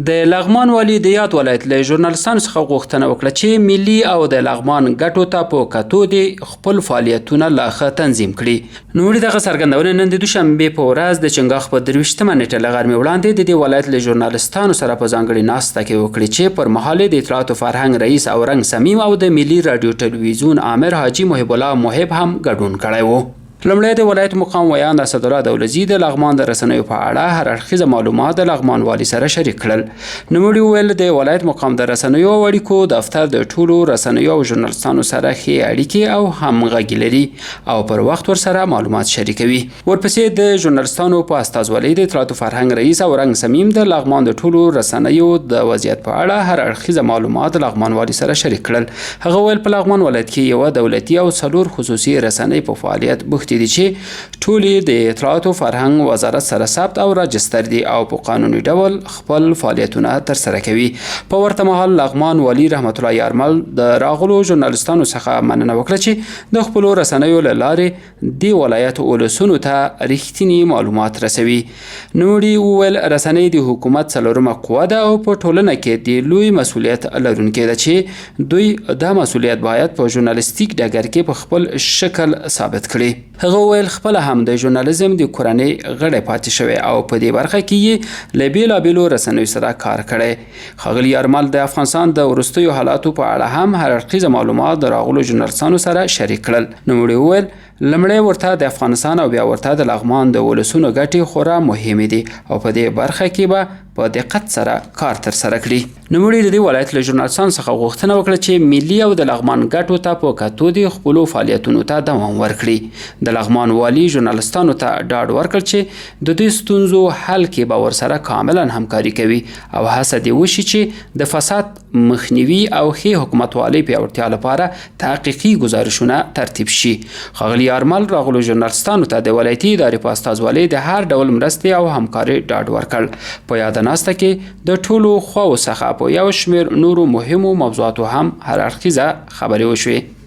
د لغمان والي د یاد ولایت له ژورنالستانو څخه غوښتنه وکړه چې ملي او د لغمان ګټو ته په کتو د خپل فعالیتونه لا ښه تنظیم کړي. نوموړي دغه څرګندونه نن د دوشنبې په ورځ د چنګاښ په 23مه نیټه له غرمې وړاندې د دې ولایت له ژورنالستانو سره په ځانګړې ناسته کې وکړي چې پر مهال د اطلاعات او فرهنګ رئیس اورنګ سمیم او د ملي راډیو ټلویزیون امیر حاجي محب الله محب هم ګډون کړی و. لومړی د ولایت مقام ویاند اسدالله دولزي د لغمان د رسنیو په اړه هر اړخیزه معلومات د لغمان والي سره شریک کړل. نوموړي وویل د ولایت مقام د رسنیو او اړیکو دفتر د ټولو رسنیو او ژورنالستانو سره ښې اړیکې او همغږي لري او پر وخت ورسره معلومات شریکوي. ورپسې د ژورنالستانو په استازولۍ د اطلاعات او فرهنګ رئیس اورنګ سمیم د لغمان د ټولو رسنیو د وضعیت په اړه هر اړخیزه معلومات د لغمان والي سره شریک کړل. هغه ویل په لغمان ولایت کې یوه دولتي او 4 خصوصي رسنۍ په فعالیت بوختې دي چې ټولې د اطلاعات او فرهنګ وزارت سره ثبت او راجستر دي او په قانوني ډول خپل فعالیتونه ترسره کوي. په ورته مهال لغمان والي رحمت الله یارمل د راغلو ژورنالستانو څخه مننه وکړه چې د خپلو رسنیو له لارې د ولایت ولسونو ته رښتینی معلومات رسوي. نوموړي وویل رسنۍ د حکومت څلورمه قوه ده او په ټولنه کې د لوی مسؤلیت لرونکې ده چې دوی دا مسؤلیت باید په ژورنالیستیک ډګر کې په خپل شکل ثابت کړي. هغه وویل خپله هم د ژورنالیزم د کورنۍ غړی پاتې شوی او په دې برخه کې یې له بېلابېلو رسنیو سره کار کړی. ښاغلي یارمل د افغانستان د وروستیو حالاتو په اړه هم هر اړخیزه معلومات د راغلو ژورنالستانو سره شریک کړل. نوموړي وویل لومړی ورته د افغانستان او بیا ورته د لغمان د ولسونو ګټې خورا مهمې دي او په دې برخه کې به په دقت سره کار ترسره کړي. نوموړي د دې ولایت له ژورنالستانو څخه غوښتنه وکړه چې ملي او د لغمان ګټو ته په کتو د خپلو فعالیتونو ته دوام ورکړي. د لغمان والي ژورنالستانو ته ډاډ ورکړ چې د دوی ستونزو حل کې به ورسره کاملا همکاري کوي او هڅه دې وشي چې د فساد مخنیوي او ښې حکومتوالۍ پیاوړتیا لپاره تحقیقي ګزارشونه ترتیب شي. ښاغلي یارمل راغلو ژورنالستانو ته د ولایتي ادارې په استازولۍ د هر ډول مرستې او همکارۍ ډاډ ورکړ. په یاده ناسته کې د ټولو خواو څخه په یو شمېر نورو مهمو موضوعاتو هم هر اړخیزه خبرې وشوې.